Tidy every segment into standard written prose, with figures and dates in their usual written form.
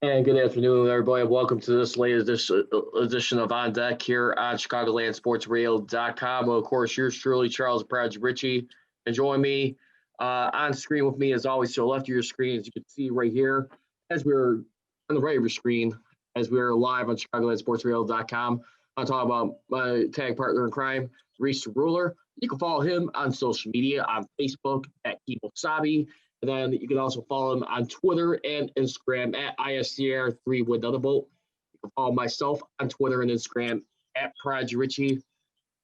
And good afternoon, everybody. Welcome to this latest edition of On Deck here on ChicagolandSportsRadio.com. Of course, yours truly, Charles Prodigy Richey. And join me on screen with me, as always, to the left of your screen, as you can see right here, as we're on the right of your screen, as we're live on ChicagolandSportsRadio.com. I'm talking about my tag partner in crime, Reese Ruler. You can follow him on social media on Facebook at Sabi. And then you can also follow him on Twitter and Instagram at ISCR3 with Thunderbolt. You can follow myself on Twitter and Instagram at Prodigy Richey.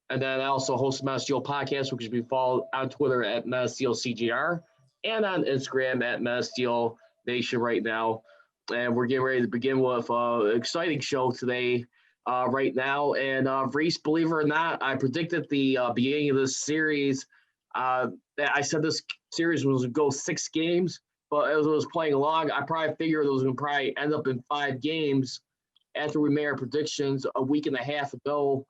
And then I also host the Mass Steel podcast, which can be followed on Twitter at Mass Steel CGR and on Instagram at Mass Steel Nation right now. And we're getting ready to begin with an exciting show today right now. And Reese, believe it or not, I predicted the beginning of this series. I said this series was going to go 6 games, but as it was playing along, I probably figured it was going to probably end up in 5 games after we made our predictions a week and a half ago.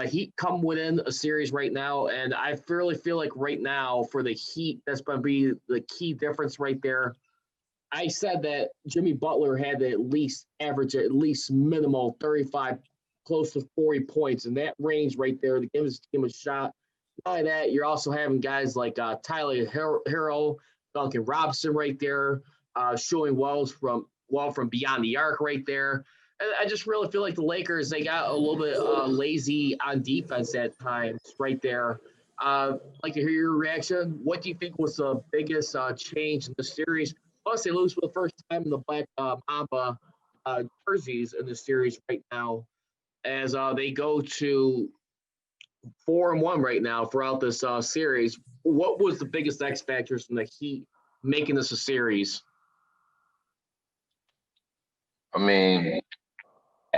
Heat come within a series right now, and I really feel like right now for the Heat, that's going to be the key difference right there. I said that Jimmy Butler had to at least average at least minimal 35, close to 40 points, and that range right there to give his team a shot. Not only that, you're also having guys like Tyler Hero, Duncan Robinson right there, showing from beyond the arc right there. And I just really feel like the Lakers, they got a little bit lazy on defense at times right there. Like to hear your reaction. What do you think was the biggest change in the series? Plus, they lose for the first time in the Black Mamba jerseys in the series right now as they go to 4-1 right now throughout this series. What was the biggest X factors from the Heat making this a series? I mean,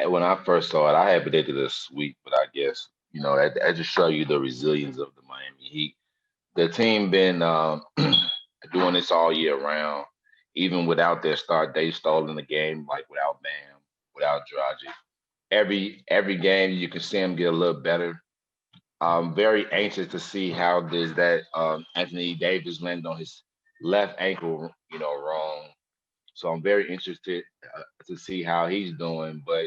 when I first saw it, I had predicted a sweep, but I guess that just show you the resilience of the Miami Heat. The team been doing this all year round, even without their start. They stalled in the game, like without Bam, without Dragic. Every game, you can see them get a little better. I'm very anxious to see how does that Anthony Davis land on his left ankle, wrong. So I'm very interested to see how he's doing. But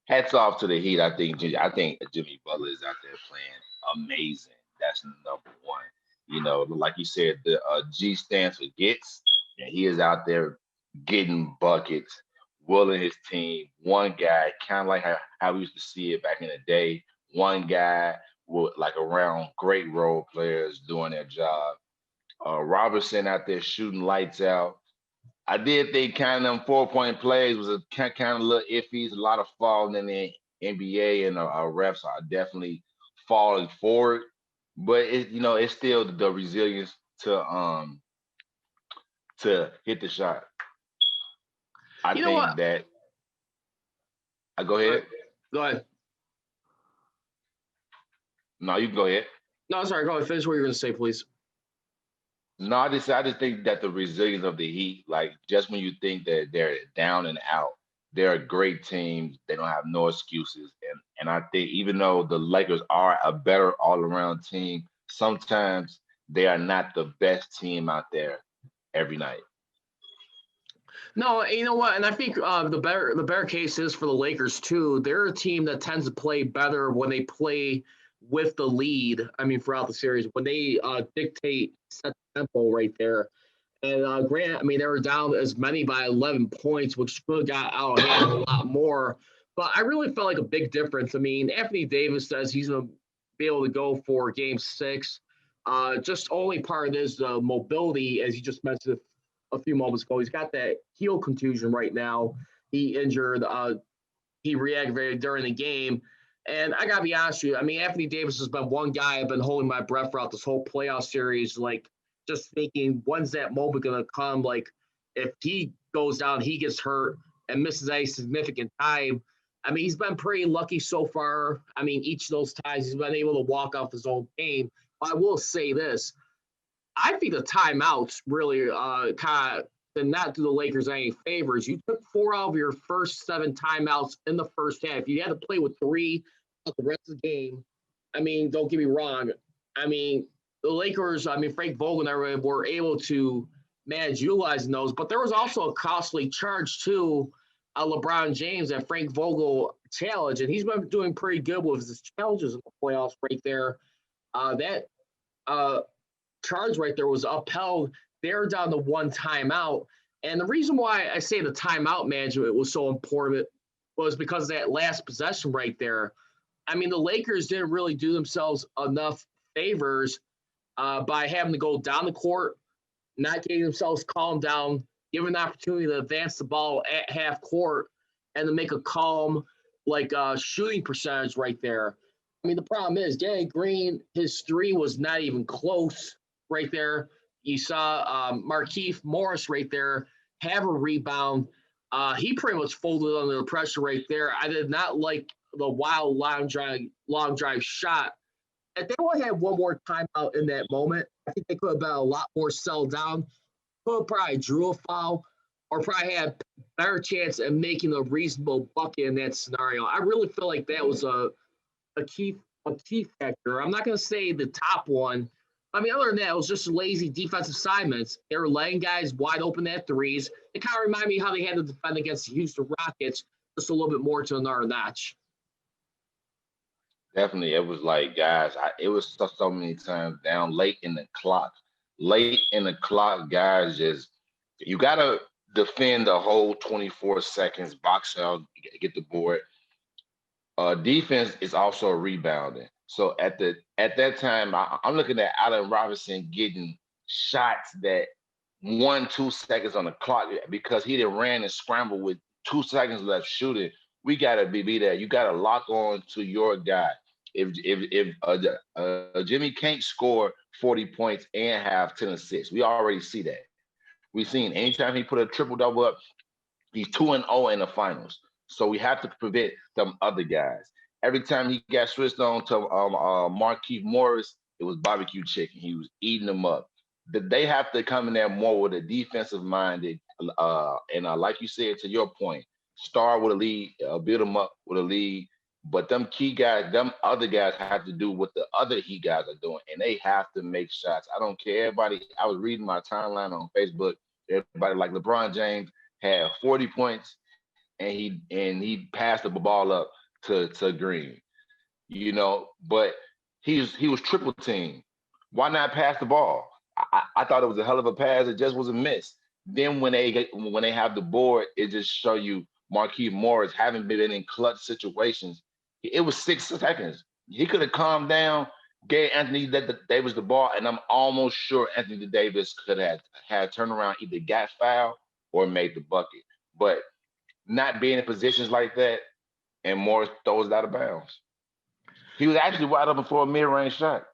hats off to the Heat. I think Jimmy Butler is out there playing amazing. That's number one. Like you said, the G stands for gets, and he is out there getting buckets, willing his team. One guy, kind of like how we used to see it back in the day. One guy with like around great role players doing their job. Robertson out there shooting lights out. I did think kind of them 4-point plays was a kind of a little iffy. It's a lot of falling in the NBA and refs are definitely falling forward, but it's still the resilience to hit the shot. I You know what? think that I go Go ahead. ahead. No, you can go ahead. No, sorry. Go ahead. Finish what you're going to say, please. No, I just think that the resilience of the Heat, like just when you think that they're down and out, they're a great team. They don't have no excuses. And I think even though the Lakers are a better all around team, sometimes they are not the best team out there every night. No, you know what? And I think the better case is for the Lakers too. They're a team that tends to play better when they play with the lead. I mean, throughout the series, when they dictate set the tempo right there. And Grant, I mean, they were down as many by 11 points, which could have got out of hand a lot more. But I really felt like a big difference. I mean, Anthony Davis says he's going to be able to go for Game 6. Just only part of this mobility, as you just mentioned a few moments ago. He's got that heel contusion right now. He injured. He reactivated during the game. And I gotta be honest with you. I mean, Anthony Davis has been one guy I've been holding my breath throughout this whole playoff series. Like, just thinking, when's that moment gonna come? Like, if he goes down, he gets hurt and misses a significant time. I mean, he's been pretty lucky so far. I mean, each of those times he's been able to walk off his own game. But I will say this: I think the timeouts really kind of did not do the Lakers any favors. You took 4 out of your first 7 timeouts in the first half. You had to play with 3 the rest of the game. I mean, don't get me wrong. I mean, the Lakers, I mean, Frank Vogel and everybody were able to manage utilizing those. But there was also a costly charge to LeBron James and Frank Vogel challenge, and he's been doing pretty good with his challenges in the playoffs right there. That charge right there was upheld. They're down to one timeout. And the reason why I say the timeout management was so important was because of that last possession right there. I mean, the Lakers didn't really do themselves enough favors by having to go down the court, not getting themselves calmed down, given an opportunity to advance the ball at half court, and to make a calm, shooting percentage right there. I mean, the problem is Danny Green, his three was not even close right there. You saw Markieff Morris right there have a rebound. He pretty much folded under the pressure right there. I did not like the wild long drive shot. If they would have one more timeout in that moment, I think they could have been a lot more settled down. Could have probably drew a foul or probably had a better chance at making a reasonable bucket in that scenario. I really feel like that was a key factor. I'm not going to say the top one. I mean, other than that, it was just lazy defensive assignments. They were letting guys wide open at threes. It kind of reminded me how they had to defend against the Houston Rockets, just a little bit more to another notch. Definitely, it was like, guys, it was so many times down late in the clock. Late in the clock, guys, you got to defend the whole 24 seconds, box out, get the board. Defense is also rebounding. So at that time, I'm looking at Allen Robinson getting shots that 1-2 seconds on the clock because he done ran and scrambled with 2 seconds left shooting. We gotta be there. You gotta lock on to your guy. If Jimmy can't score 40 points and have 10 assists, we already see that. We've seen anytime he put a triple double up, he's 2-0 in the finals. So we have to prevent them other guys. Every time he got switched on to Markieff Morris, it was barbecue chicken. He was eating them up. They have to come in there more with a defensive minded, and like you said, to your point, start with a lead, build them up with a lead. But them key guys, them other guys have to do what the other key guys are doing, and they have to make shots. I don't care. Everybody, I was reading my timeline on Facebook. Everybody like LeBron James had 40 points, and he passed the ball up to Green, but he was triple teamed. Why not pass the ball? I thought it was a hell of a pass. It just was a miss. Then when they have the board, it just show you Markieff Morris having been in clutch situations. It was 6 seconds. He could have calmed down, gave Anthony Davis the ball, and I'm almost sure Anthony Davis could have had turnaround, either got fouled or made the bucket. But not being in positions like that, and Morris throws it out of bounds. He was actually wide open for a mid-range shot.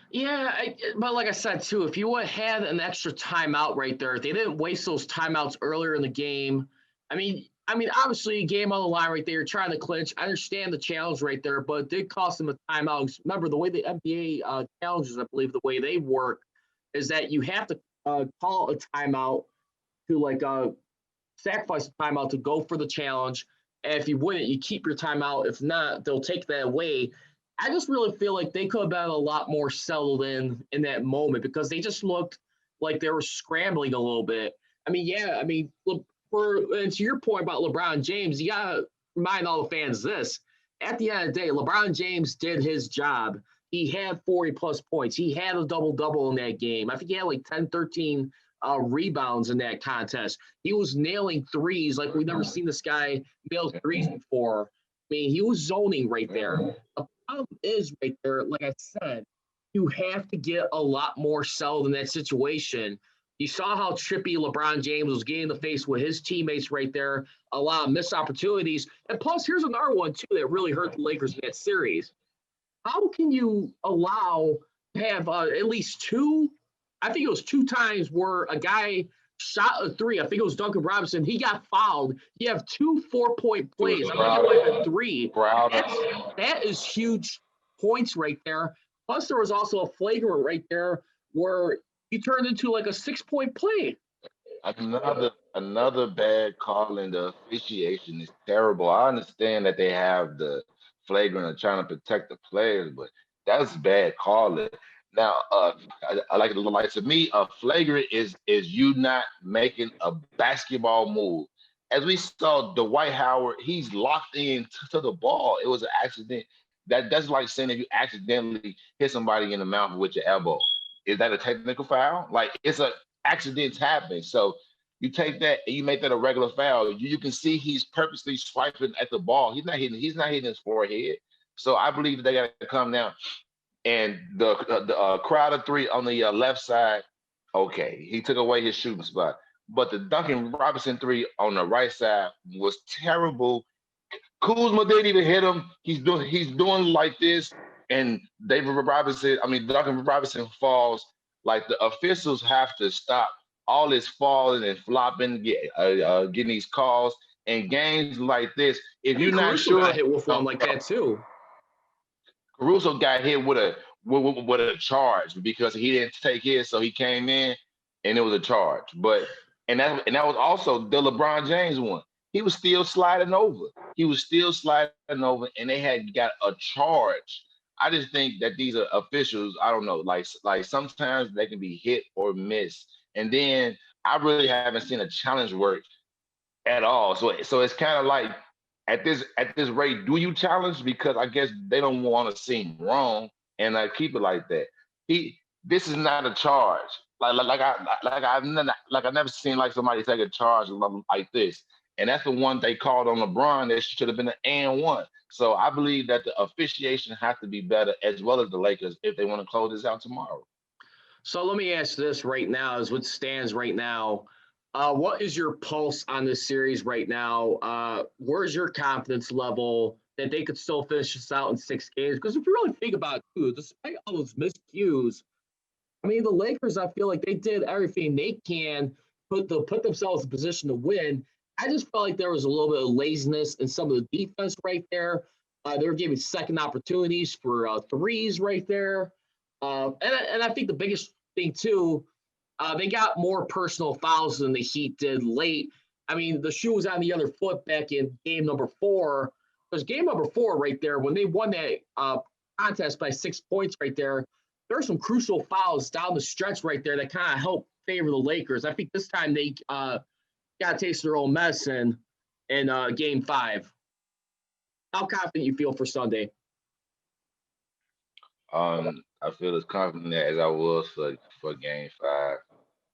Yeah, but like I said, too, if you would have had an extra timeout right there, if they didn't waste those timeouts earlier in the game, I mean, obviously, game on the line right there, trying to clinch. I understand the challenge right there, but it did cost them a timeout. Remember, the way the NBA challenges, I believe, the way they work is that you have to call a timeout to sacrifice a timeout to go for the challenge. And if you win it, you keep your timeout. If not, they'll take that away. I just really feel like they could have been a lot more settled in that moment because they just looked like they were scrambling a little bit. I mean, yeah, look, and to your point about LeBron James, you got to remind all the fans this. At the end of the day, LeBron James did his job. He had 40-plus points. He had a double-double in that game. I think he had like 10, 13 rebounds in that contest. He was nailing threes like we've never seen this guy nail threes before. I mean, he was zoning right there. The problem is right there, like I said, you have to get a lot more settled in that situation. You saw how trippy LeBron James was getting in the face with his teammates right there, a lot of missed opportunities. And plus, here's another one, too, that really hurt the Lakers in that series. How can you allow to have at least two, I think it was 2 times where a guy shot a three. I think it was Duncan Robinson. He got fouled. You have 2 4-point plays. I think it might have been 3. That is huge points right there. Plus, there was also a flagrant right there where he turned into like a 6-point play. Another bad call, and the officiation is terrible. I understand that they have the flagrant and trying to protect the players, but that's bad calling. Now, I like to me, a flagrant is you not making a basketball move. As we saw, Dwight Howard, he's locked in to the ball. It was an accident. That's like saying if you accidentally hit somebody in the mouth with your elbow. Is that a technical foul? Like it's a accidents happen. So you take that and you make that a regular foul. You can see he's purposely swiping at the ball. He's not hitting his forehead. So I believe that they got to come down. And the crowd of three on the left side, okay, he took away his shooting spot. But the Duncan Robinson three on the right side was terrible. Kuzma didn't even hit him. He's doing like this, and Duncan Robinson falls. Like the officials have to stop all this falling and flopping, getting these calls and games like this. If I you're think not Caruso got sure, hit with one like that too. Caruso got hit with a charge because he didn't take his, so he came in and it was a charge. But and that was also the LeBron James one. He was still sliding over. He was still sliding over, and they had got a charge. I just think that these are officials. I don't know, like sometimes they can be hit or miss, and then I really haven't seen a challenge work at all. So it's kind of like at this rate, do you challenge? Because I guess they don't want to seem wrong and I keep it like that. This is not a charge. I never seen like somebody take a charge like this. And that's the one they called on LeBron. That should have been an and one. So I believe that the officiation has to be better as well as the Lakers if they want to close this out tomorrow. So let me ask this right now, as what stands right now. What is your pulse on this series right now? Where's your confidence level that they could still finish this out in 6 games? Because if you really think about it, too, despite all those miscues, I mean, the Lakers, I feel like they did everything they can put themselves in position to win. I just felt like there was a little bit of laziness in some of the defense right there. They were giving second opportunities for threes right there. And I think the biggest thing, too, they got more personal fouls than the Heat did late. I mean, the shoe was on the other foot back in game number 4. Because game number 4 right there, when they won that contest by 6 points right there, there are some crucial fouls down the stretch right there that kind of helped favor the Lakers. I think this time they got a taste of their own medicine in game 5. How confident you feel for Sunday? I feel as confident as I was for Game 5.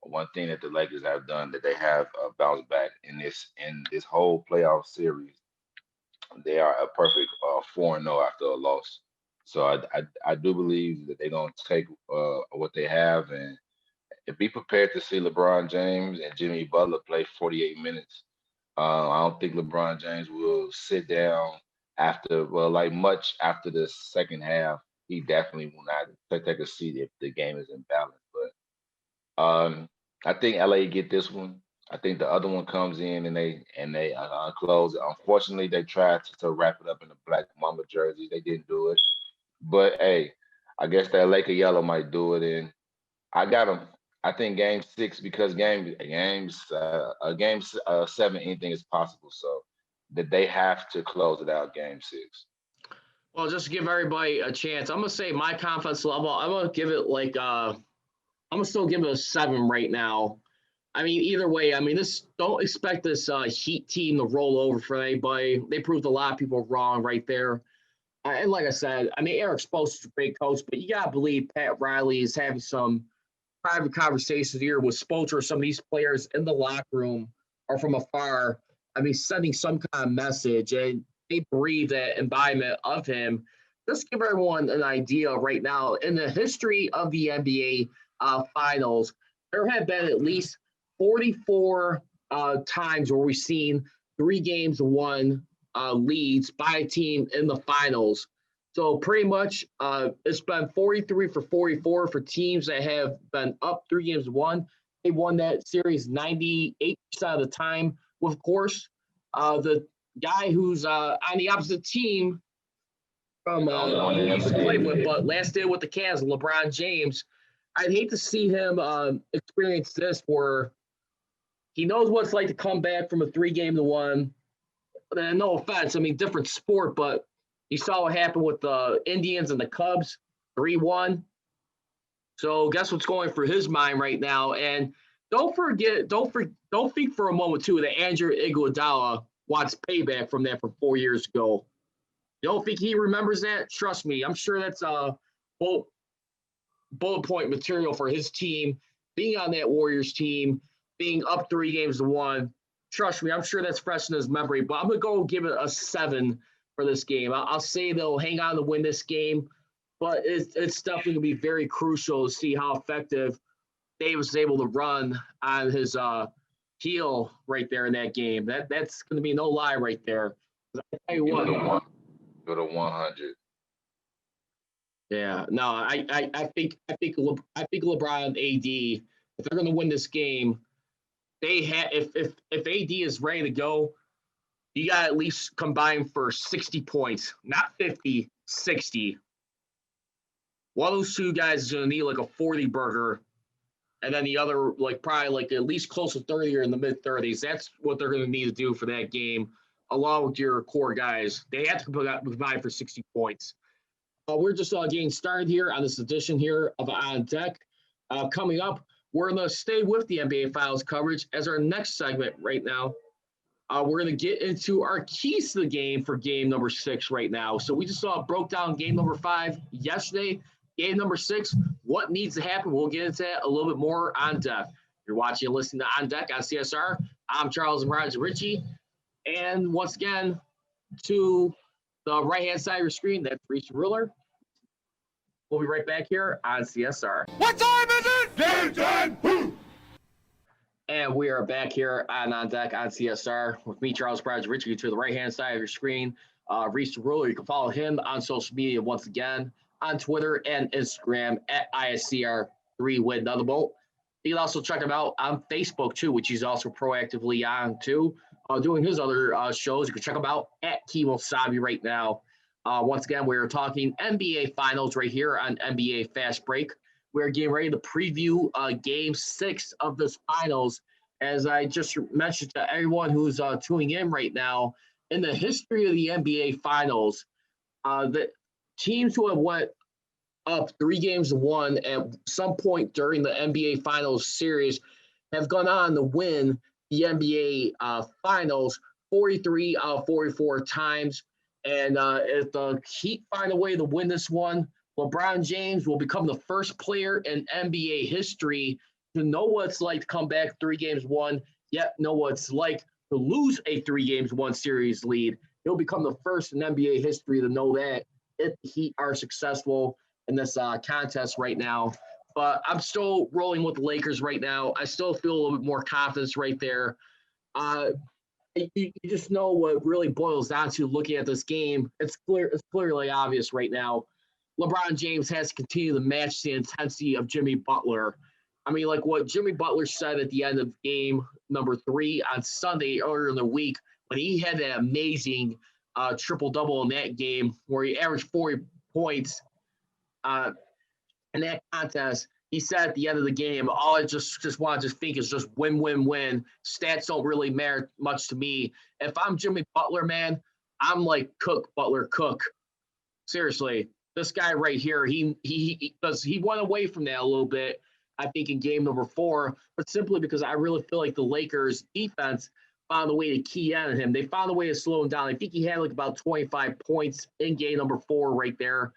One thing that the Lakers have done that they have bounced back in this whole playoff series. They are a perfect 4-0 after a loss. So I do believe that they're gonna take what they have and be prepared to see LeBron James and Jimmy Butler play 48 minutes. I don't think LeBron James will sit down like much after the second half. He definitely will not take a seat if the game is imbalanced. But I think LA get this one. I think the other one comes in and they close it. Unfortunately, they tried to wrap it up in the black mamba jersey. They didn't do it. But hey, I guess that Laker yellow might do it. And I got them. I think game 6 because game 7 anything is possible. So that they have to close it out game 6. Well, just to give everybody a chance, I'm gonna say my confidence level. I'm gonna give it like I'm gonna still give it a 7 right now. I mean, either way, I mean, don't expect this Heat team to roll over for anybody. They proved a lot of people wrong right there. And like I said, I mean, Eric Spoelstra is a great coach, but you gotta believe Pat Riley is having some private conversations here with Spoelstra or some of these players in the locker room or from afar. I mean, sending some kind of message, and they breathe that embodiment of him. Just give everyone an idea right now. In the history of the NBA finals, there have been at least 44 times where we've seen 3 games to 1 leads by a team in the finals. So pretty much it's been 43 for 44 for teams that have been up 3 games to 1. They won that series 98% of the time. Of course, the guy who's on the opposite team from played with, but last did with the Cavs, LeBron James. I'd hate to see him experience this where he knows what it's like to come back from a 3 game to 1. And no offense, I mean, different sport, but you saw what happened with the Indians and the Cubs, 3-1. So guess what's going through his mind right now? And don't think for a moment too that Andrew Iguodala wants payback from that from 4 years ago. You don't think he remembers that? Trust me, I'm sure that's bullet, bullet point material for his team, being on that Warriors team, being up 3 games to 1. Trust me, I'm sure that's fresh in his memory. But I'm gonna go give it a 7 for this game. I'll say they'll hang on to win this game, but it's definitely gonna be very crucial to see how effective Davis is able to run on his heel right there in that game. That's gonna be no lie right there. I tell you Give it what, a one. Give it a 100. yeah, no, I think LeBron and AD, if they're going to win this game, they have if AD is ready to go, you got to at least combine for 60 points, not 50, 60. One of those two guys is going to need like a 40 burger, and then the other like probably like at least close to 30 or in the mid 30s. That's what they're going to need to do for that game, along with your core guys. They have to combine for 60 points. We're just getting started here on this edition here of On Deck. Coming up, we're going to stay with the NBA Finals coverage as our next segment right now. We're going to get into our keys to the game for game number 6 right now. So we just broke down game number 5 yesterday. Game number 6, what needs to happen? We'll get into that a little bit more on deck. You're watching and listening to On Deck on CSR. I'm Charles and Prodigy Richey. And once again, to the right-hand side of your screen, that's Richey Ruler. We'll be right back here on CSR. What time is it? Game time! Woo! And we are back here on Deck on CSR with me, Charles Prodigy Richey, to the right-hand side of your screen. Reese Ruler, you can follow him on social media once again on Twitter and Instagram at ISCR3WinNotherBolt. You can also check him out on Facebook too, which he's also proactively on too, doing his other shows. You can check him out at Kimo Sabi right now. Once again, we're talking NBA Finals right here on NBA Fast Break. We're getting ready to preview Game 6 of this Finals. As I just mentioned to everyone who's tuning in right now, in the history of the NBA Finals, the teams who have went up 3 games to 1 at some point during the NBA Finals series have gone on to win the NBA Finals 43 out of 44 times. And if the Heat find a way to win this one, LeBron James will become the first player in NBA history to know what it's like to come back 3 games to 1, yet know what it's like to lose a 3 games to 1 series lead. He'll become the first in NBA history to know that if the Heat are successful in this contest right now. But I'm still rolling with the Lakers right now. I still feel a little bit more confidence right there. You just know what really boils down to looking at this game. It's clearly obvious right now. LeBron James has to continue to match the intensity of Jimmy Butler. I mean, like what Jimmy Butler said at the end of game number 3 on Sunday earlier in the week, when he had that amazing triple-double in that game where he averaged 40 points in that contest. He said at the end of the game, all I just want to think is just win, win, win. Stats don't really matter much to me. If I'm Jimmy Butler, man, I'm like Cook, Butler, Cook. Seriously, this guy right here, he went away from that a little bit, I think, in game number 4, but simply because I really feel like the Lakers defense found a way to key in on him. They found a way to slow him down. I think he had like about 25 points in game number 4 right there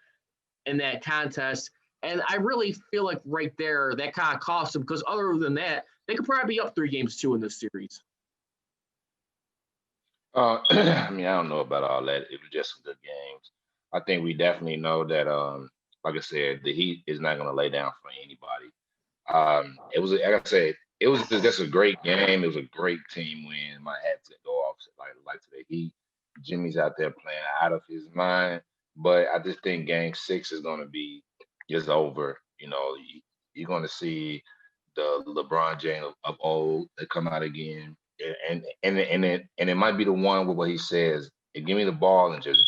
in that contest. And I really feel like right there, that kind of cost them, because other than that, they could probably be up 3 games to 2 in this series. I mean, I don't know about all that. It was just some good games. I think we definitely know that, like I said, the Heat is not going to lay down for anybody. It was, like I said, it was just a great game. It was a great team win. My hat to go off like to the Heat. Jimmy's out there playing out of his mind, but I just think Game 6 is going to be just over. You know, you're going to see the LeBron James of old that come out again, and it might be the one with what he says: "Give me the ball and just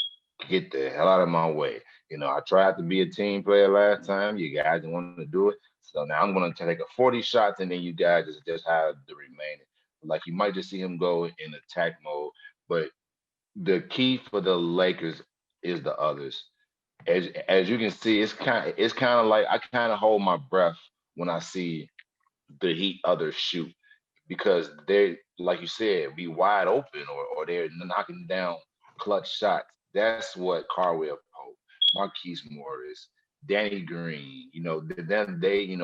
get the hell out of my way." You know, I tried to be a team player last time. You guys didn't want to do it, so now I'm going to take a 40 shots, and then you guys just have the remaining. Like you might just see him go in attack mode, but the key for the Lakers is the others. as you can see, it's kind of like I kind of hold my breath when I see the Heat others shoot because they, like you said, be wide open or they're knocking down clutch shots. That's what Carwell Pope, Marquise Morris, Danny Green, then they,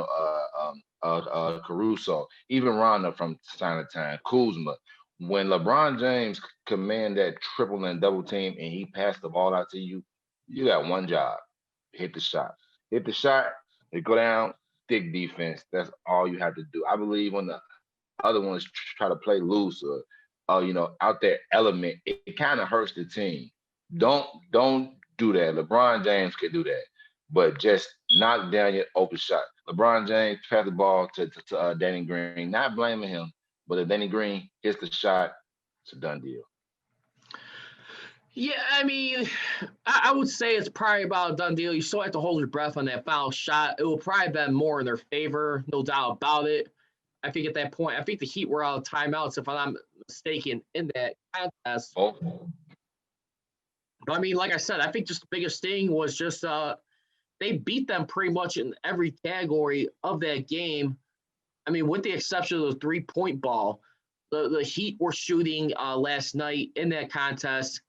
Caruso, even Ronda from time to time, Kuzma. When LeBron James command that triple and double team and he passed the ball out to you, you got one job: hit the shot. Hit the shot. They go down. Thick defense. That's all you have to do. I believe when the other ones try to play loose or, out there element, it kind of hurts the team. Don't do that. LeBron James can do that, but just knock down your open shot. LeBron James passed the ball to Danny Green. Not blaming him, but if Danny Green hits the shot, it's a done deal. Yeah, I mean, I would say it's probably about a done deal. You still have to hold your breath on that foul shot. It will probably been more in their favor, no doubt about it. I think at that point, I think the Heat were out of timeouts, if I'm not mistaken, in that contest. Oh, But I mean, like I said, I think just the biggest thing was just they beat them pretty much in every category of that game. I mean, with the exception of the 3-point ball, the Heat were shooting last night in that contest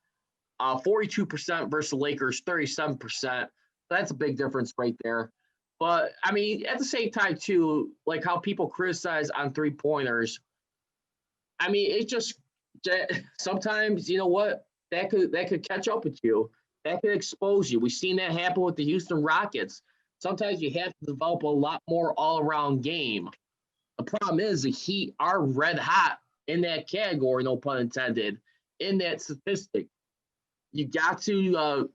42% versus the Lakers, 37%. That's a big difference right there. But, I mean, at the same time, too, like how people criticize on three-pointers, I mean, it just sometimes, you know what, that could catch up with you. That could expose you. We've seen that happen with the Houston Rockets. Sometimes you have to develop a lot more all-around game. The problem is the Heat are red hot in that category, no pun intended, in that statistic. You got to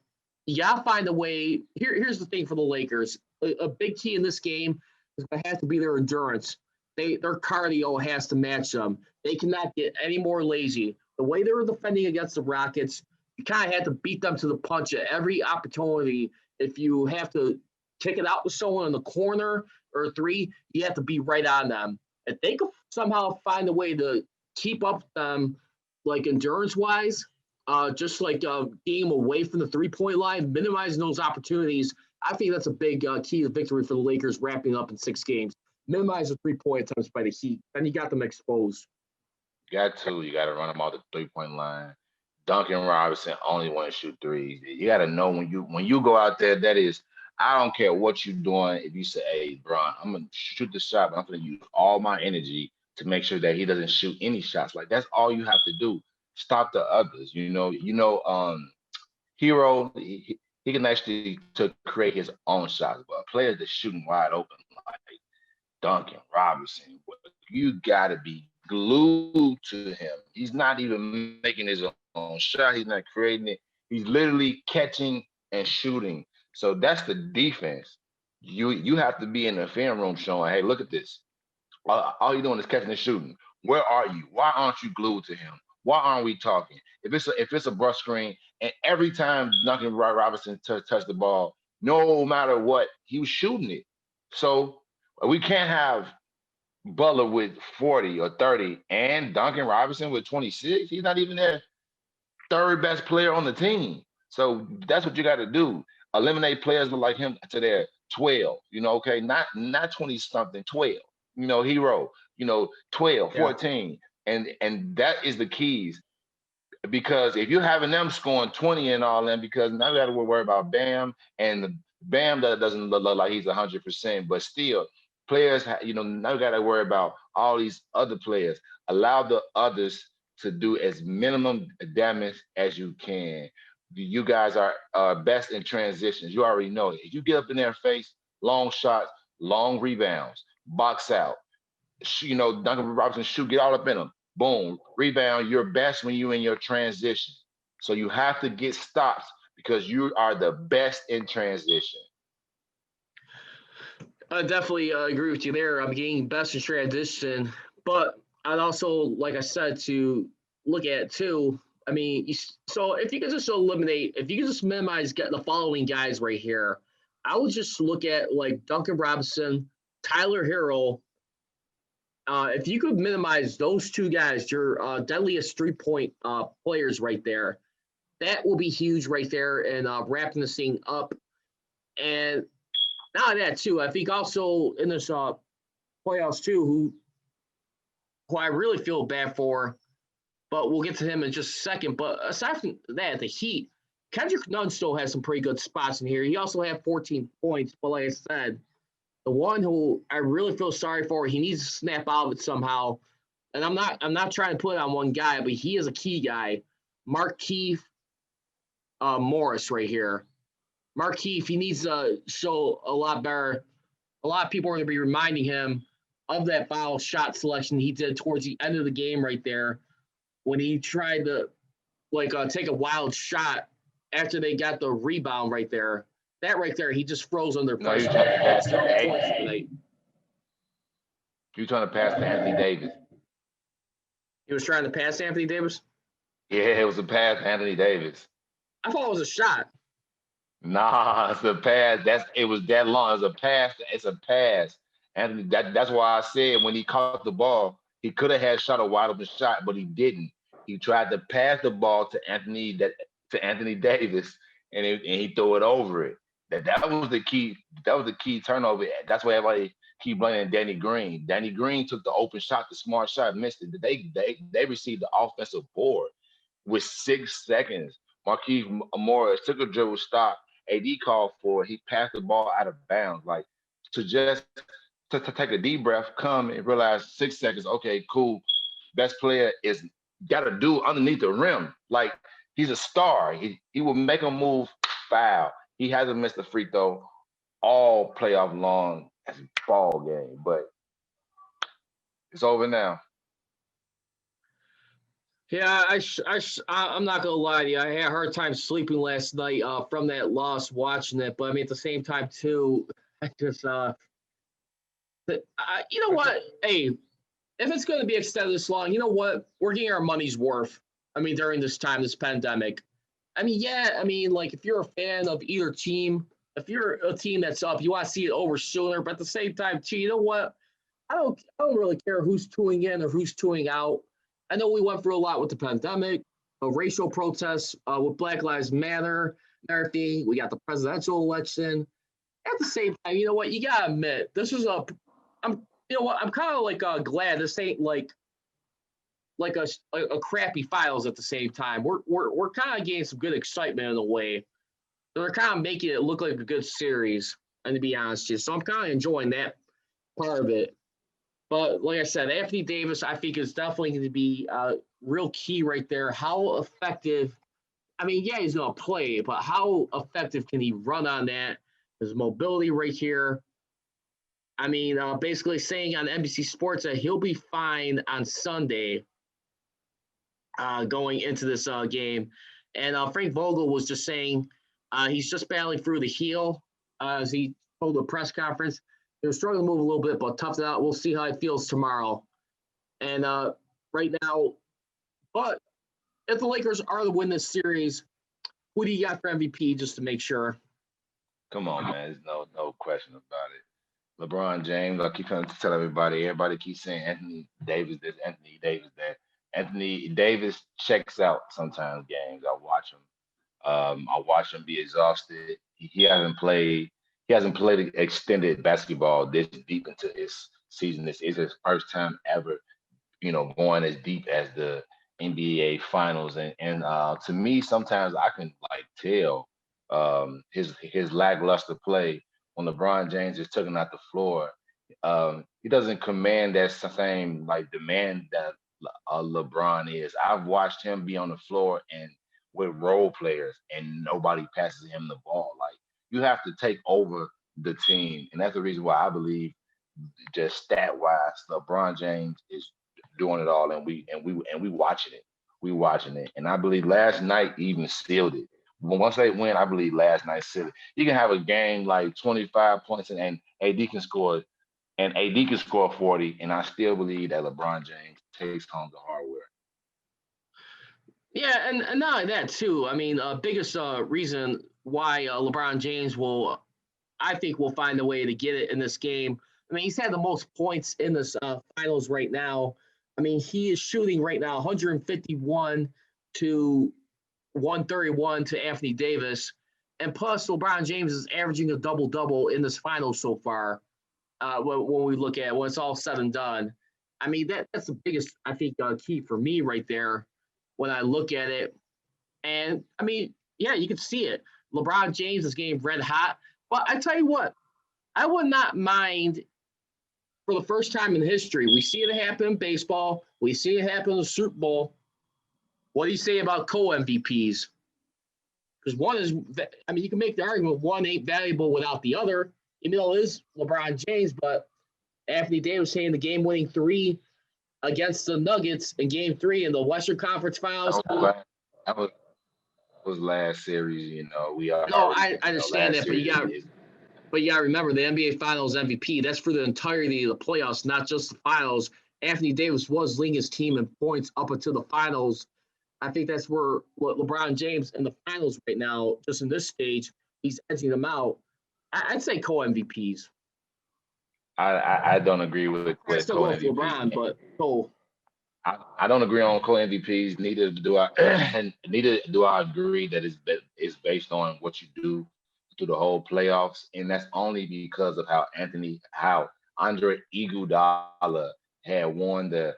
find a way. Here's the thing for the Lakers. A big key in this game is going to have to be their endurance. Their cardio has to match them. They cannot get any more lazy. The way they were defending against the Rockets, you kind of had to beat them to the punch at every opportunity. If you have to kick it out with someone in the corner or three, you have to be right on them. If they could somehow find a way to keep up them, like endurance-wise, just like being away from the three-point line, minimizing those opportunities, I think that's a big key to victory for the Lakers wrapping up in 6 games. Minimize the three-point attempts by the Heat. Then you got them exposed. you got to run them off the 3-point line. Duncan Robinson only want to shoot threes. You got to know when you go out there, that is, I don't care what you're doing. If you say, "Hey, Bron, I'm gonna shoot the shot, but I'm gonna use all my energy to make sure that he doesn't shoot any shots." Like that's all you have to do. Stop the others. Hero, he can actually to create his own shots, but players that shooting wide open like Duncan Robinson, you gotta be glued to him. He's not even making his own shot. He's not creating it. He's literally catching and shooting. So that's the defense. You have to be in the film room showing, hey, look at this. All you're doing is catching and shooting. Where are you? Why aren't you glued to him? Why aren't we talking? If it's a brush screen, and every time Duncan Robinson touched the ball, no matter what, he was shooting it. So we can't have Butler with 40 or 30 and Duncan Robinson with 26. He's not even their third best player on the team. So that's what you got to do. Eliminate players like him to their 12, okay? Not 20 something, 12. Hero, 12, Yeah. 14. And that is the keys. Because if you're having them scoring 20 and all that, because now you got to worry about Bam, and Bam that doesn't look like he's 100%, but still, players, now you got to worry about all these other players. Allow the others to do as minimum damage as you can. You guys are best in transitions. You already know it. If you get up in their face, long shots, long rebounds, box out. Duncan Robinson shoot, get all up in them. Boom, rebound. You're best when you're in your transition. So you have to get stops because you are the best in transition. I definitely agree with you there. I'm getting best in transition, but I'd also, like I said, to look at it too. I mean, so if you could just minimize the following guys right here, I would just look at like Duncan Robinson, Tyler Hero. If you could minimize those two guys, your deadliest 3-point players right there, That will be huge right there and wrapping this thing up. And not that too. I think also in this playoffs too, who I really feel bad for, but we'll get to him in just a second. But aside from that, the Heat, Kendrick Nunn still has some pretty good spots in here. He also had 14 points, but like I said, the one who I really feel sorry for, he needs to snap out of it somehow. And I'm not trying to put it on one guy, but he is a key guy. Markieff Morris right here. Markieff, he needs to show a lot better. A lot of people are going to be reminding him of that foul shot selection he did towards the end of the game right there when he tried to take a wild shot after they got the rebound right there. That right there, he just froze under No, pressure. You're trying to pass to Anthony Davis. He was trying to pass Anthony Davis? Yeah, it was a pass to Anthony Davis. I thought it was a shot. Nah, it's a pass. It was that long. It's a pass. It's a pass. Anthony, that's why I said when he caught the ball, he could have had shot a wide open shot, but he didn't. He tried to pass the ball to Anthony Davis, and he threw it over it. That was the key. That was the key turnover. That's why everybody keep blaming Danny Green. Danny Green took the open shot, the smart shot, missed it. They received the offensive board with 6 seconds. Markieff Morris took a dribble stop. AD called for it. He passed the ball out of bounds. Like to take a deep breath, come and realize 6 seconds. Okay, cool. Best player is got to do underneath the rim. Like he's a star. He will make a move, foul. He hasn't missed a free throw all playoff long as a ball game, but it's over now. Yeah, I'm not gonna lie to you. I had a hard time sleeping last night from that loss, watching it. But I mean, at the same time too, I just you know what? Hey, if it's going to be extended this long, you know what? We're getting our money's worth. I mean, during this time, this pandemic. I mean, yeah. I mean, like if you're a fan of either team, if you're a team that's up, you want to see it over sooner. But at the same time, too, you know what? I don't really care who's tuning in or who's tuning out. I know we went through a lot with the pandemic, racial protests with Black Lives Matter and everything. We got the presidential election. At the same time, you know what? You gotta admit, this is I'm kind of like glad this ain't like a crappy finals at the same time. We're kind of getting some good excitement in a way. So they're kind of making it look like a good series, and to be honest with you. So I'm kind of enjoying that part of it. But like I said, Anthony Davis, I think, is definitely going to be real key right there. How effective, I mean, yeah, he's going to play, but how effective can he run on that? His mobility right here. I mean, basically saying on NBC Sports that he'll be fine on Sunday going into this game. And Frank Vogel was just saying he's just battling through the heel, as he told the press conference. He was struggling to move a little bit, but toughed it out. We'll see how he feels tomorrow. And right now, but if the Lakers are to win this series, who do you got for MVP just to make sure? Come on, man. There's no question about it. LeBron James, I keep trying to tell everybody keeps saying Anthony Davis this, Anthony Davis that. Anthony Davis checks out sometimes games. I watch him be exhausted. He hasn't played extended basketball this deep into his season. This is his first time ever, going as deep as the NBA Finals. And to me, sometimes I can tell his lackluster play when LeBron James is taking out the floor. He doesn't command that same demand that LeBron is. I've watched him be on the floor and with role players, and nobody passes him the ball. You have to take over the team, and that's the reason why I believe, just stat wise, LeBron James is doing it all, and we watching it. We watching it, and I believe last night even sealed it. Once they win, I believe last night sealed it. You can have a game like 25 points, and AD can score, 40, and I still believe that LeBron James takes home the hardware. Yeah, and not only that too. I mean, biggest reason why LeBron James I think will find a way to get it in this game. I mean, he's had the most points in this finals right now. I mean, he is shooting right now 151 to 131 to Anthony Davis. And plus, LeBron James is averaging a double-double in this final so far. When we look at when it's all said and done, I mean that's the biggest I think key for me right there when I look at it. And I mean, yeah, you can see it. LeBron James is getting red hot. But I tell you what, I would not mind for the first time in history. We see it happen in baseball. We see it happen in the Super Bowl. What do you say about co-MVPs? Because one is, I mean, you can make the argument one ain't valuable without the other. Even though it is LeBron James, but Anthony Davis saying the game-winning 3 against the Nuggets in Game 3 in the Western Conference Finals. That was last series. You know, we are. No, I understand that, but you got to remember the NBA Finals MVP. That's for the entirety of the playoffs, not just the finals. Anthony Davis was leading his team in points up until the finals. I think that's where LeBron James in the finals right now, just in this stage, he's edging them out. I'd say co-MVPs. I don't agree with I still go with LeBron, but I don't agree on co-MVPs. Neither do I. And neither do I agree that it's based on what you do through the whole playoffs, and that's only because of how Andre Iguodala had won the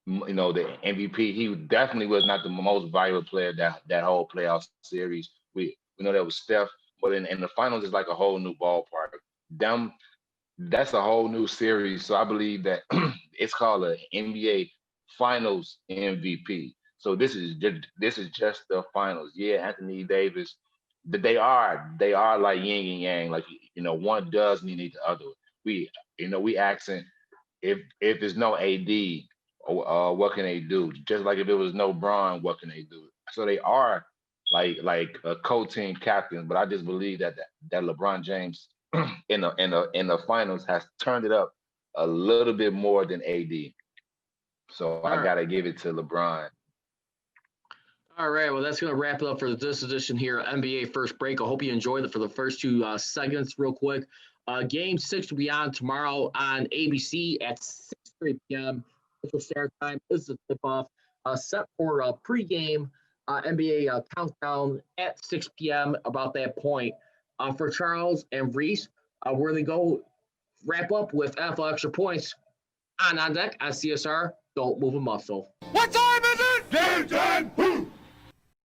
MVP. He definitely was not the most valuable player that whole playoff series. We know that was Steph, but in the finals is like a whole new ballpark. That's a whole new series. So I believe that it's called an NBA Finals MVP. So this is just the finals. Yeah, Anthony Davis. They are like yin and yang. Like one does need the other. We asking if there's no AD, what can they do? Just like if it was no Bron, what can they do? So they are like a co-team captain. But I just believe that LeBron James in the finals has turned it up a little bit more than AD. So I gotta give it to LeBron. All right, well, that's going to wrap it up for this edition here, NBA First Break. I hope you enjoyed it for the first 2 segments real quick. Game 6 will be on tomorrow on ABC at 6:30 p.m. Central Standard Time. This is the tip-off set for a pregame NBA countdown at 6 p.m. about that point. For Charles and Reese, we're going to go wrap up with NFL Extra Points on deck on CSR. Don't move a muscle. What time is it? Game time! Who?